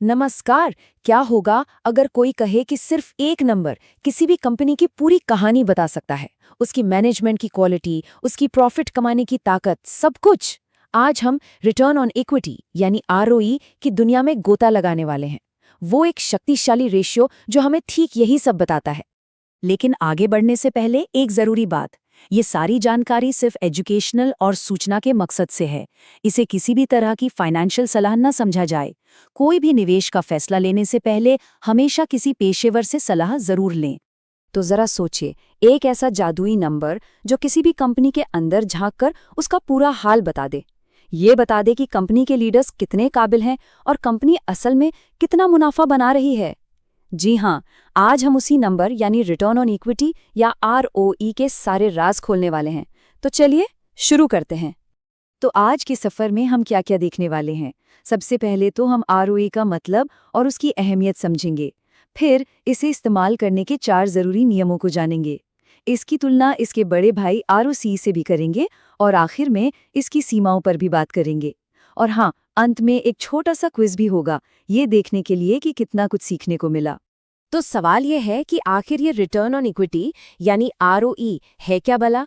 नमस्कार। क्या होगा अगर कोई कहे कि सिर्फ एक नंबर किसी भी कंपनी की पूरी कहानी बता सकता है, उसकी मैनेजमेंट की क्वालिटी, उसकी प्रॉफिट कमाने की ताकत, सब कुछ। आज हम रिटर्न ऑन इक्विटी यानी आरओई की दुनिया में गोता लगाने वाले हैं। वो एक शक्तिशाली रेशियो जो हमें ठीक यही सब बताता है। लेकिन आगे बढ़ने से पहले एक जरूरी बात, ये सारी जानकारी सिर्फ एजुकेशनल और सूचना के मकसद से है। इसे किसी भी तरह की फाइनेंशियल सलाह न समझा जाए। कोई भी निवेश का फैसला लेने से पहले हमेशा किसी पेशेवर से सलाह जरूर लें। तो जरा सोचिए, एक ऐसा जादुई नंबर जो किसी भी कंपनी के अंदर झांककर उसका पूरा हाल बता दे। ये बता दे कि कंपनी के लीडर्स कितने काबिल हैं और कंपनी असल में कितना मुनाफा बना रही है। जी हाँ, आज हम उसी नंबर यानी रिटर्न ऑन इक्विटी या आरओई के सारे राज खोलने वाले हैं। तो चलिए शुरू करते हैं। तो आज के सफ़र में हम क्या क्या देखने वाले हैं। सबसे पहले तो हम आरओई का मतलब और उसकी अहमियत समझेंगे। फिर इसे इस्तेमाल करने के 4 ज़रूरी नियमों को जानेंगे। इसकी तुलना इसके बड़े भाई आरओसी से भी करेंगे और आखिर में इसकी सीमाओं पर भी बात करेंगे। और हाँ, अंत में एक छोटा सा क्विज भी होगा, ये देखने के लिए कि कितना कुछ सीखने को मिला। तो सवाल ये है कि आखिर ये रिटर्न ऑन इक्विटी यानी आरओई है क्या भला?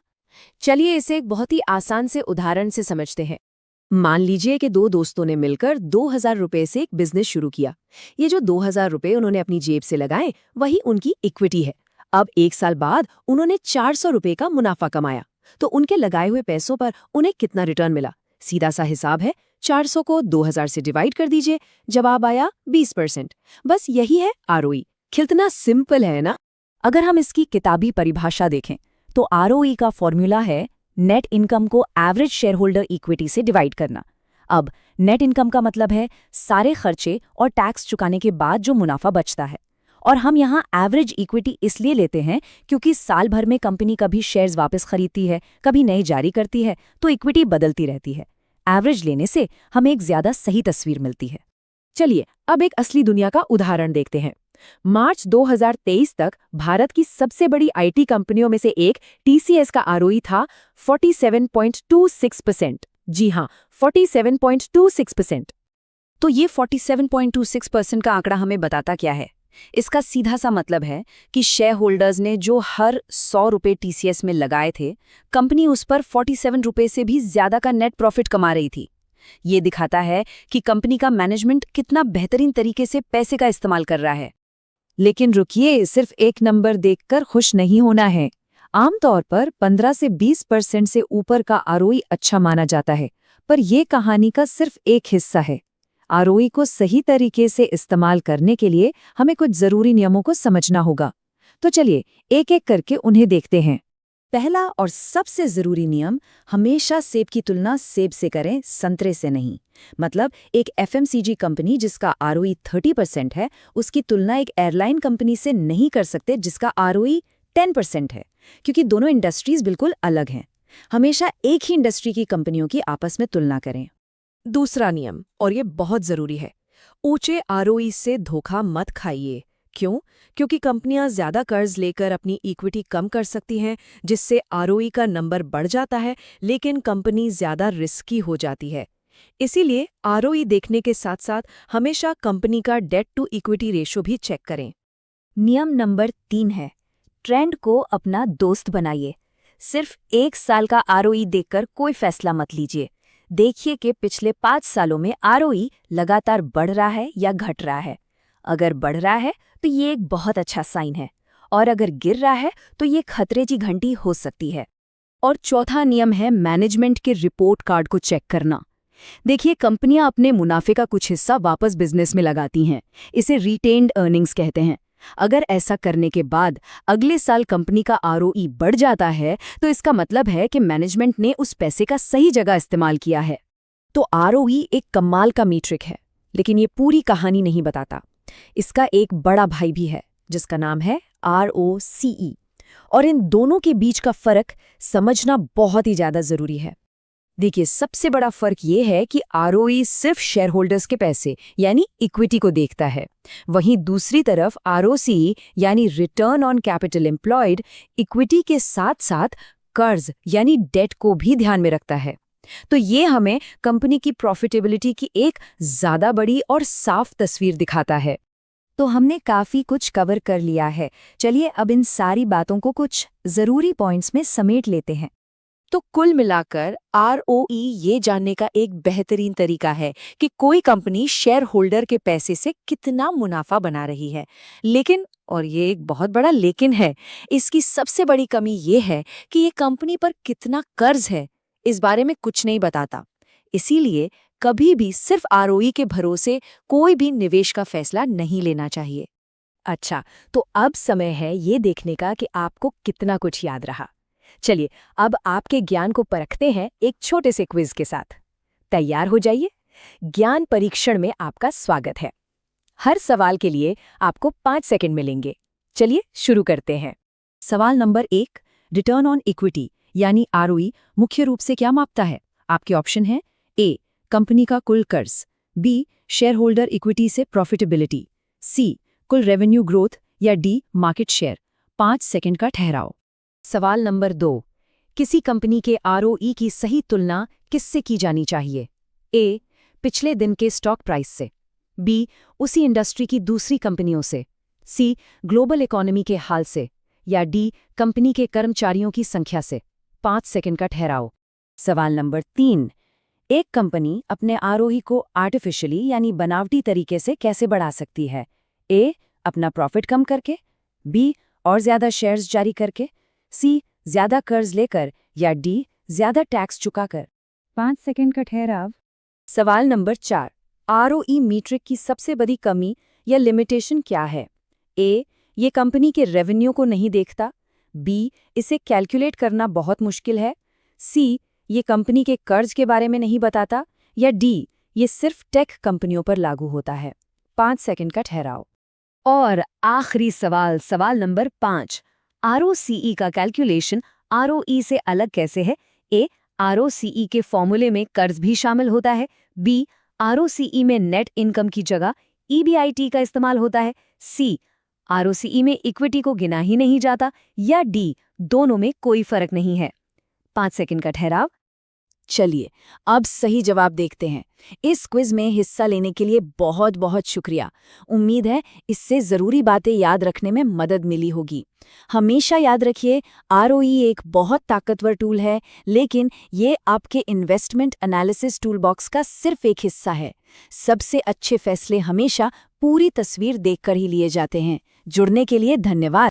चलिए इसे एक बहुत ही आसान से उदाहरण से समझते हैं। मान लीजिए कि 2 दोस्तों ने मिलकर 2000 रुपए से एक बिजनेस शुरू किया। ये जो 2000 रुपए उन्होंने अपनी जेब से लगाए, वही उनकी इक्विटी है। अब 1 साल बाद उन्होंने 400 रुपए का मुनाफा कमाया। तो उनके लगाए हुए पैसों पर उन्हें कितना रिटर्न मिला? सीधा सा हिसाब है, 400 को 2000 से डिवाइड कर दीजिए, जवाब आया 20%। बस यही है आरओई। कितना सिंपल है ना? अगर हम इसकी किताबी परिभाषा देखें तो आरओई का फॉर्मूला है नेट इनकम को एवरेज शेयर होल्डर इक्विटी से डिवाइड करना। अब नेट इनकम का मतलब है सारे खर्चे और टैक्स चुकाने के बाद जो मुनाफा बचता है। और हम यहाँ एवरेज इक्विटी इसलिए लेते हैं क्योंकि साल भर में कंपनी कभी शेयर्स वापस खरीदती है, कभी नए जारी करती है, तो इक्विटी बदलती रहती है। एवरेज लेने से हमें एक ज्यादा सही तस्वीर मिलती है। चलिए अब एक असली दुनिया का उदाहरण देखते हैं। मार्च 2023 तक भारत की सबसे बड़ी आईटी कंपनियों में से एक टीसीएस का आरओई था 47.26%। जी हाँ, 47.26%। तो ये 47.26% का आंकड़ा हमें बताता क्या है? इसका सीधा सा मतलब है कि शेयर होल्डर्स ने जो हर 100 रुपये टीसीएस में लगाए थे, कंपनी उस पर 47 रुपये से भी ज्यादा का नेट प्रॉफिट कमा रही थी। ये दिखाता है कि कंपनी का मैनेजमेंट कितना बेहतरीन तरीके से पैसे का इस्तेमाल कर रहा है। लेकिन रुकिए, सिर्फ एक नंबर देखकर खुश नहीं होना है। आमतौर पर 15 से 20% से ऊपर का आरओई अच्छा माना जाता है, पर यह कहानी का सिर्फ एक हिस्सा है। आरओई को सही तरीके से इस्तेमाल करने के लिए हमें कुछ जरूरी नियमों को समझना होगा। तो चलिए एक एक करके उन्हें देखते हैं। पहला और सबसे जरूरी नियम, हमेशा सेब की तुलना सेब से करें, संतरे से नहीं। मतलब एक एफएमसीजी कंपनी जिसका आरओई 30% है, उसकी तुलना एक एयरलाइन कंपनी से नहीं कर सकते जिसका आरओई 10% है, क्योंकि दोनों इंडस्ट्रीज बिल्कुल अलग हैं। हमेशा एक ही इंडस्ट्री की कंपनियों की आपस में तुलना करें। दूसरा नियम, और ये बहुत जरूरी है, ऊंचे आरओई से धोखा मत खाइए। क्यों? क्योंकि कंपनियां ज्यादा कर्ज लेकर अपनी इक्विटी कम कर सकती हैं, जिससे आरओई का नंबर बढ़ जाता है, लेकिन कंपनी ज्यादा रिस्की हो जाती है। इसीलिए आरओई देखने के साथ साथ हमेशा कंपनी का डेट टू इक्विटी रेशो भी चेक करें। नियम नंबर 3 है, ट्रेंड को अपना दोस्त बनाइए। सिर्फ 1 साल का आरओई देखकर कोई फैसला मत लीजिए। देखिए कि पिछले 5 सालों में आरओई लगातार बढ़ रहा है या घट रहा है। अगर बढ़ रहा है तो ये एक बहुत अच्छा साइन है, और अगर गिर रहा है तो ये खतरे की घंटी हो सकती है। और चौथा नियम है मैनेजमेंट के रिपोर्ट कार्ड को चेक करना। देखिए, कंपनियां अपने मुनाफे का कुछ हिस्सा वापस बिजनेस में लगाती हैं। इसे रिटेन्ड अर्निंग्स कहते हैं। अगर ऐसा करने के बाद अगले साल कंपनी का आरओई बढ़ जाता है, तो इसका मतलब है कि मैनेजमेंट ने उस पैसे का सही जगह इस्तेमाल किया है। तो आरओई एक कमाल का मीट्रिक है, लेकिन ये पूरी कहानी नहीं बताता। इसका एक बड़ा भाई भी है जिसका नाम है आरओसीई, और इन दोनों के बीच का फर्क समझना बहुत ही ज्यादा जरूरी है। देखिए, सबसे बड़ा फर्क ये है कि आरओई सिर्फ शेयर होल्डर्स के पैसे यानी इक्विटी को देखता है, वहीं दूसरी तरफ आरओसी यानी return on capital employed equity के साथ साथ कर्ज यानी डेट को भी ध्यान में रखता है। तो ये हमें कंपनी की प्रॉफिटेबिलिटी की एक ज़्यादा बड़ी और साफ तस्वीर दिखाता है। तो हमने काफ़ी कुछ कवर कर लिया है। चलिए अब इन सारी बातों को कुछ ज़रूरी पॉइंट्स में समेट लेते हैं। तो कुल मिलाकर ROE ये जानने का एक बेहतरीन तरीका है कि कोई कंपनी शेयर होल्डर के पैसे से कितना मुनाफा बना रही है। लेकिन, और ये एक बहुत बड़ा लेकिन है, इसकी सबसे बड़ी कमी ये है कि ये कंपनी पर कितना कर्ज है, इस बारे में कुछ नहीं बताता। इसीलिए कभी भी सिर्फ ROE के भरोसे कोई भी निवेश का फैसला नहीं लेना चाहिए। अच्छा, तो अब समय है ये देखने का कि आपको कितना कुछ याद रहा। चलिए अब आपके ज्ञान को परखते हैं एक छोटे से क्विज के साथ। तैयार हो जाइए। ज्ञान परीक्षण में आपका स्वागत है। हर सवाल के लिए आपको 5 सेकंड मिलेंगे। चलिए शुरू करते हैं। सवाल नंबर 1, रिटर्न ऑन इक्विटी यानी ROE मुख्य रूप से क्या मापता है? आपके ऑप्शन हैं A, कंपनी का कुल कर्ज, B, शेयर होल्डर इक्विटी से प्रॉफिटेबिलिटी, C, कुल रेवेन्यू ग्रोथ या D, मार्केट शेयर। 5 सेकंड का ठहराव। सवाल नंबर 2, किसी कंपनी के ROE की सही तुलना किससे की जानी चाहिए? A, पिछले दिन के स्टॉक प्राइस से, B, उसी इंडस्ट्री की दूसरी कंपनियों से, C, ग्लोबल इकोनॉमी के हाल से, या D, कंपनी के कर्मचारियों की संख्या से। 5 सेकंड का ठहराव। सवाल नंबर 3, एक कंपनी अपने ROE को आर्टिफिशियली यानी बनावटी तरीके से कैसे बढ़ा सकती है? A, अपना प्रॉफिट कम करके, B, और ज्यादा शेयर्स जारी करके, C, ज्यादा कर्ज लेकर, या D, ज्यादा टैक्स चुकाकर। 5 सेकंड का ठहराव। सवाल नंबर 4, ROE मीट्रिक की सबसे बड़ी कमी या लिमिटेशन क्या है? A, ये कंपनी के रेवेन्यू को नहीं देखता, B, इसे कैलकुलेट करना बहुत मुश्किल है, C, ये कंपनी के कर्ज के बारे में नहीं बताता, या D, ये सिर्फ टेक कंपनियों पर लागू होता है। 5 सेकंड का ठहराव। और आखिरी सवाल, सवाल नंबर 5, ROCE का कैलकुलेशन ROE से अलग कैसे है? A, ROCE के फॉर्मूले में कर्ज भी शामिल होता है, B, ROCE में नेट इनकम की जगह EBIT का इस्तेमाल होता है, C, ROCE में इक्विटी को गिना ही नहीं जाता, या D, दोनों में कोई फर्क नहीं है। 5 सेकंड का ठहराव। चलिए अब सही जवाब देखते हैं। इस क्विज में हिस्सा लेने के लिए बहुत बहुत शुक्रिया। उम्मीद है इससे ज़रूरी बातें याद रखने में मदद मिली होगी। हमेशा याद रखिए, ROE एक बहुत ताकतवर टूल है, लेकिन ये आपके इन्वेस्टमेंट एनालिसिस टूलबॉक्स का सिर्फ एक हिस्सा है। सबसे अच्छे फैसले हमेशा पूरी तस्वीर देखकर ही लिए जाते हैं। जुड़ने के लिए धन्यवाद।